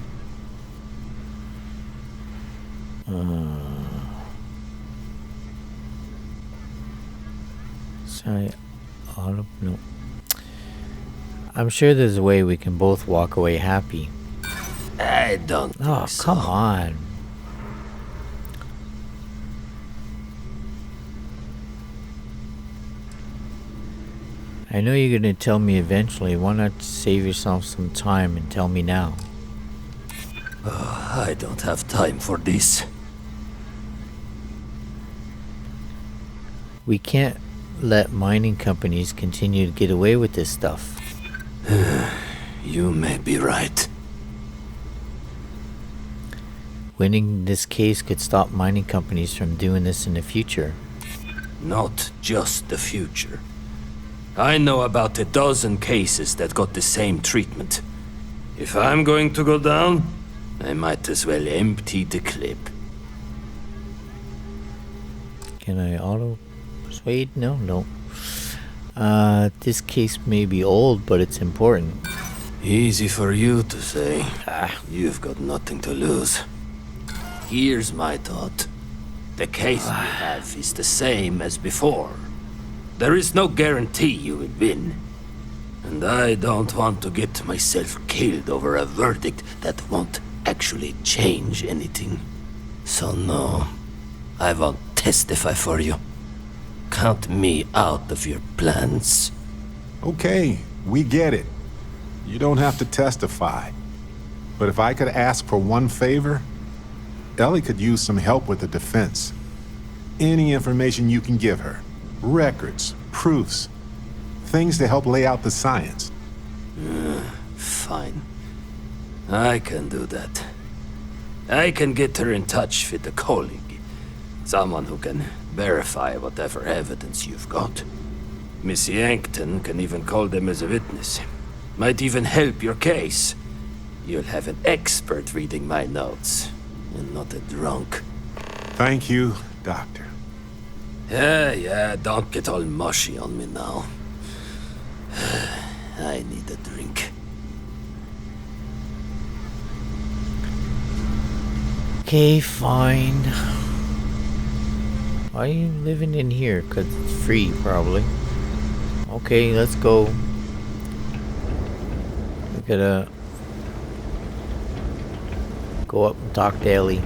Sorry, no. I'm sure there's a way we can both walk away happy. I don't think so. Come on. I know you're gonna tell me eventually. Why not save yourself some time and tell me now? I don't have time for this. We can't let mining companies continue to get away with this stuff. You may be right. Winning this case could stop mining companies from doing this in the future. Not just the future. I know about a dozen cases that got the same treatment. If I'm going to go down, I might as well empty the clip. Can I auto persuade? No. This case may be old, but it's important. Easy for you to say. You've got nothing to lose. Here's my thought. The case we have is the same as before. There is no guarantee you will win. And I don't want to get myself killed over a verdict that won't actually change anything. So no, I won't testify for you. Count me out of your plans. Okay, we get it. You don't have to testify. But if I could ask for one favor, Ellie could use some help with the defense. Any information you can give her. Records, proofs, things to help lay out the science. Fine. I can do that. I can get her in touch with a colleague. Someone who can verify whatever evidence you've got. Miss Yankton can even call them as a witness. Might even help your case. You'll have an expert reading my notes, and not a drunk. Thank you, Doctor. Yeah, don't get all mushy on me now. I need a drink. Okay, fine. Why are you living in here? 'Cause it's free, probably. Okay, let's go. We gotta go up and talk to Ellie.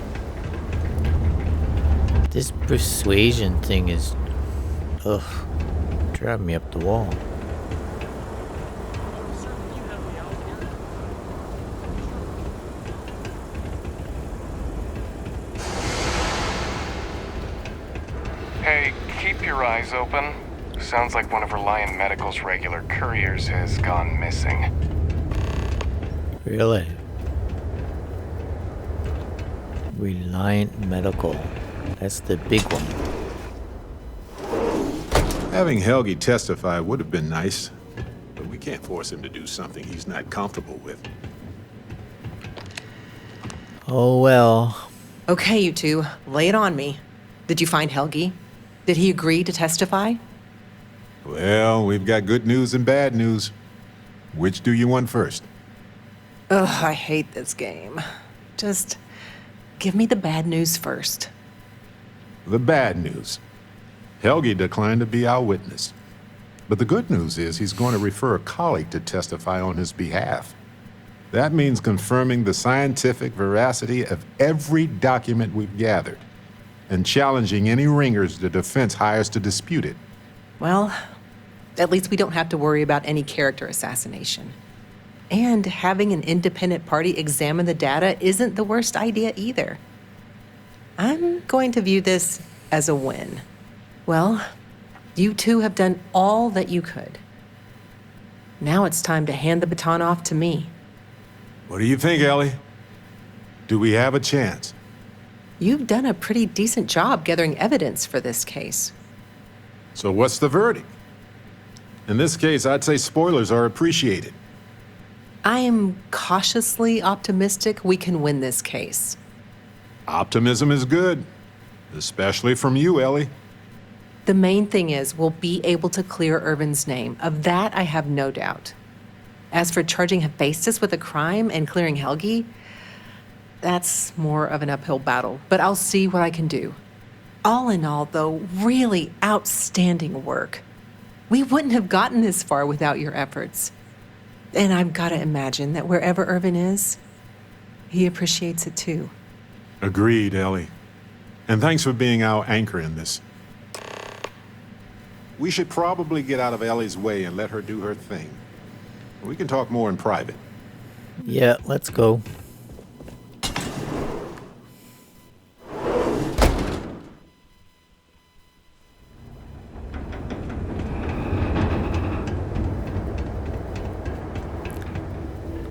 This persuasion thing is... ugh. Driving me up the wall. Hey, keep your eyes open. Sounds like one of Reliant Medical's regular couriers has gone missing. Really? Reliant Medical. That's the big one. Having Helgi testify would have been nice, but we can't force him to do something he's not comfortable with. Oh well. Okay, you two, lay it on me. Did you find Helgi? Did he agree to testify? Well, we've got good news and bad news. Which do you want first? Ugh, I hate this game. Just give me the bad news first. The bad news. Helgi declined to be our witness. But the good news is he's going to refer a colleague to testify on his behalf. That means confirming the scientific veracity of every document we've gathered and challenging any ringers the defense hires to dispute it. Well, at least we don't have to worry about any character assassination. And having an independent party examine the data isn't the worst idea either. I'm going to view this as a win. Well, you two have done all that you could. Now it's time to hand the baton off to me. What do you think, Ellie? Do we have a chance? You've done a pretty decent job gathering evidence for this case. So what's the verdict? In this case, I'd say spoilers are appreciated. I am cautiously optimistic we can win this case. Optimism is good, especially from you, Ellie. The main thing is we'll be able to clear Irvin's name. Of that, I have no doubt. As for charging Hephaestus with a crime and clearing Helgi, that's more of an uphill battle, but I'll see what I can do. All in all, though, really outstanding work. We wouldn't have gotten this far without your efforts. And I've got to imagine that wherever Irvin is, he appreciates it too. Agreed, Ellie. And thanks for being our anchor in this. We should probably get out of Ellie's way and let her do her thing. We can talk more in private. Yeah, let's go.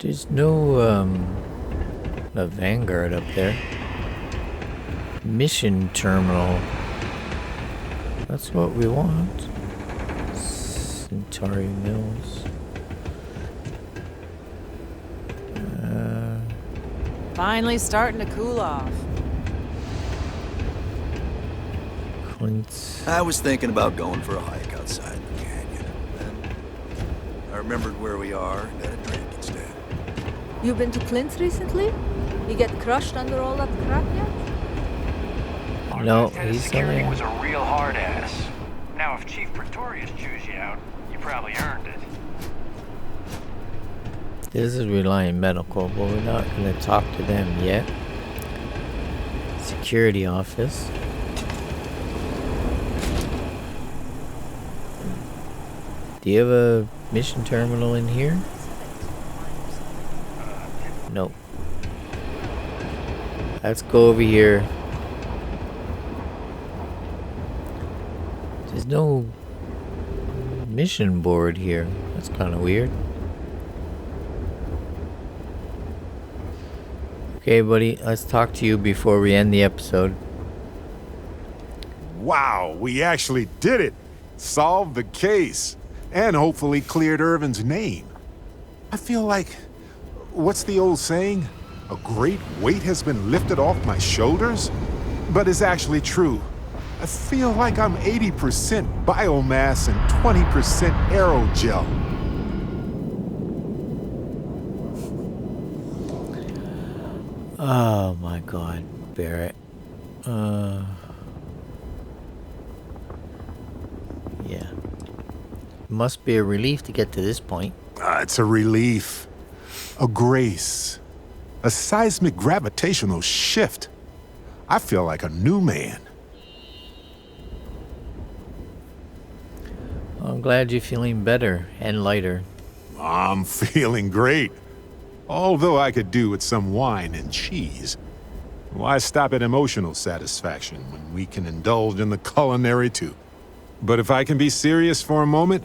There's no, a Vanguard up there. Mission terminal. That's what we want. Centauri Mills. Finally starting to cool off. Clint's. I was thinking about going for a hike outside the canyon. Then I remembered where we are and had a drink instead. You been to Clint's recently? You get crushed under all that crap yet? No, Lieutenant he's Security only... was a real hard ass. Now, if Chief Pretorius chews you out, you probably earned it. This is Reliant Medical, but we're not going to talk to them yet. Security office. Do you have a mission terminal in here? Let's go over here. There's no mission board here. That's kind of weird. Okay, buddy, let's talk to you before we end the episode. Wow, we actually did it! Solved the case. And hopefully cleared Irvin's name. I feel like, what's the old saying? A great weight has been lifted off my shoulders? But it's actually true. I feel like I'm 80% biomass and 20% aerogel. Oh my god, Barrett. Yeah. Must be a relief to get to this point. It's a relief. A grace. A seismic gravitational shift. I feel like a new man. I'm glad you're feeling better and lighter. I'm feeling great. Although I could do with some wine and cheese. Why stop at emotional satisfaction when we can indulge in the culinary too? But if I can be serious for a moment,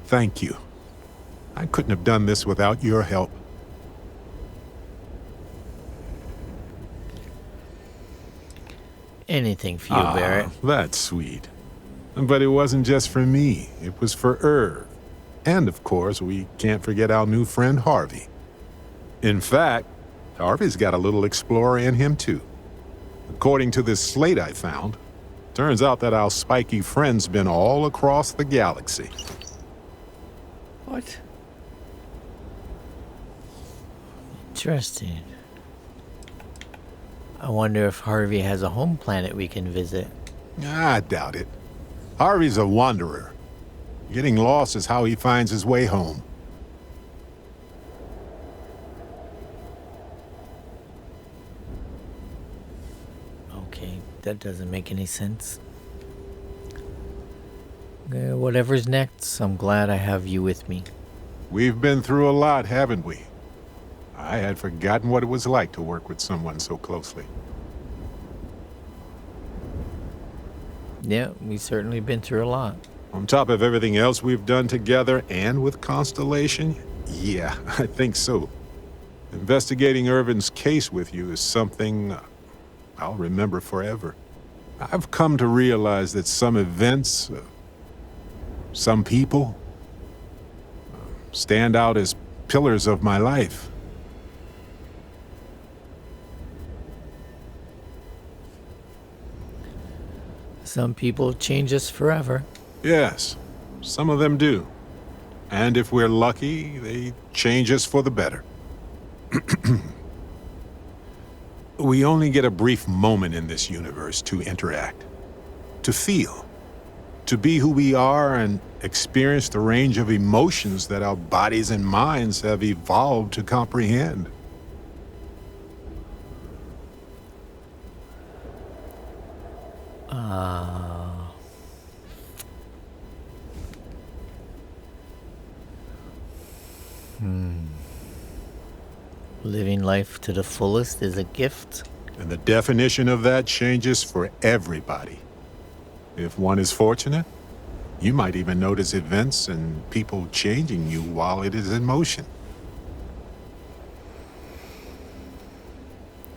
thank you. I couldn't have done this without your help. Anything for you, Barrett. That's sweet. But it wasn't just for me. It was for Irv. And of course, we can't forget our new friend Harvey. In fact, Harvey's got a little explorer in him too. According to this slate I found, turns out that our spiky friend's been all across the galaxy. What? Interesting. I wonder if Harvey has a home planet we can visit. I doubt it. Harvey's a wanderer. Getting lost is how he finds his way home. Okay, that doesn't make any sense. Whatever's next, I'm glad I have you with me. We've been through a lot, haven't we? I had forgotten what it was like to work with someone so closely. Yeah, we've certainly been through a lot. On top of everything else we've done together and with Constellation, yeah, I think so. Investigating Irvin's case with you is something I'll remember forever. I've come to realize that some events, some people, stand out as pillars of my life. Some people change us forever. Yes, some of them do. And if we're lucky, they change us for the better. We only get a brief moment in this universe to interact, to feel, to be who we are and experience the range of emotions that our bodies and minds have evolved to comprehend. Living life to the fullest is a gift. And the definition of that changes for everybody. If one is fortunate, you might even notice events and people changing you while it is in motion.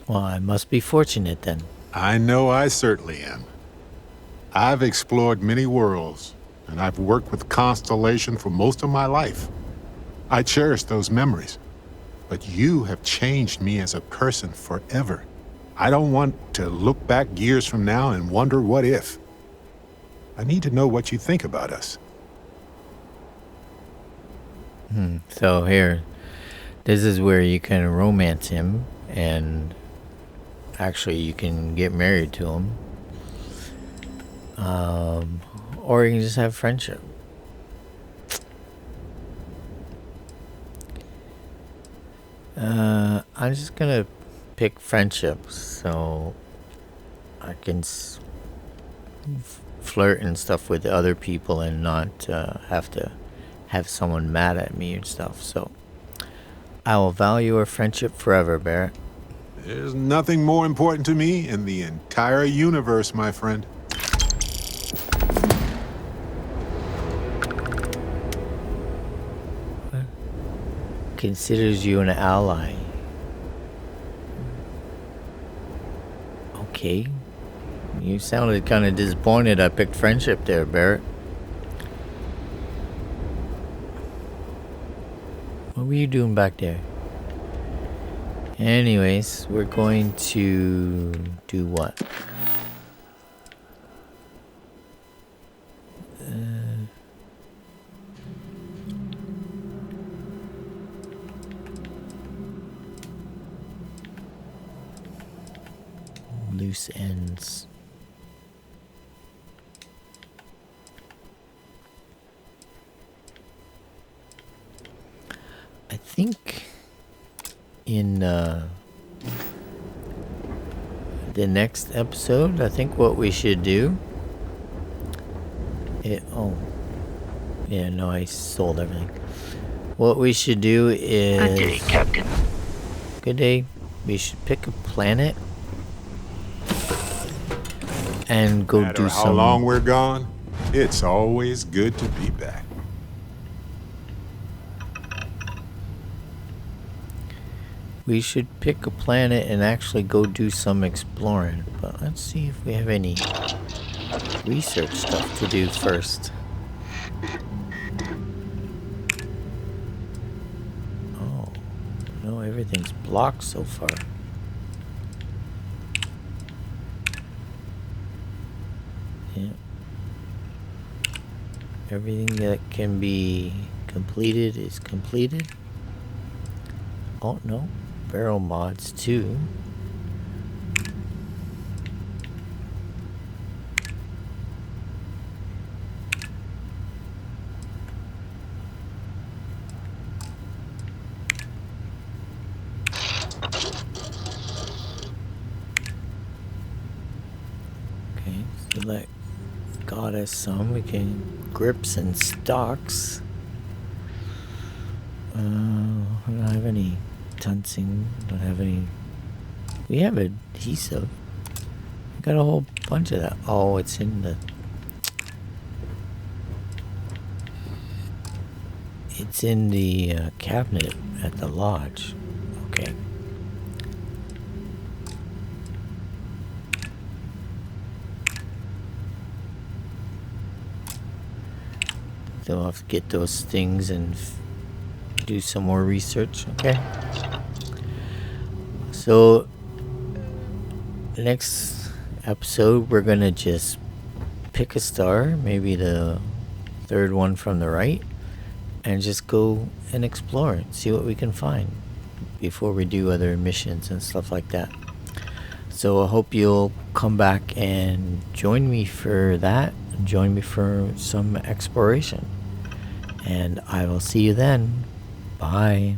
Well, I must be fortunate then. I know I certainly am. I've explored many worlds, and I've worked with Constellation for most of my life. I cherish those memories. But you have changed me as a person forever. I don't want to look back years from now and wonder what if. I need to know what you think about us. So here, this is where you can romance him, and actually you can get married to him. Or you can just have friendship. I'm just gonna pick friendship so I can flirt and stuff with other people and not have to have someone mad at me and stuff. So I will value our friendship forever, Barrett. There's nothing more important to me in the entire universe, my friend. Considers you an ally. Okay. You sounded kind of disappointed I picked friendship there, Barrett. What were you doing back there? Anyways, we're going to do what? Loose ends. I think in the next episode, I think what we should do I sold everything. What we should do is Good day, Captain. Good day. We should pick a planet and go No do matter some. how long we're gone, it's always good to be back. We should pick a planet and actually go do some exploring. But let's see if we have any research stuff to do first. Oh, no, everything's blocked so far. Yeah. Everything that can be completed is completed. Oh, no. Barrel mods too. Okay, so that got us some. We can grips and stocks. I don't have any tungsten. Don't have any. We have adhesive. We got a whole bunch of that. Oh, it's in the. It's in the cabinet at the lodge. Okay. So I'll have to get those things and do some more research. Okay. So next episode we're gonna just pick a star, maybe the third one from the right, and just go and explore it, see what we can find before we do other missions and stuff like that. So I hope you'll come back and join me for that, and join me for some exploration. And I will see you then. Bye.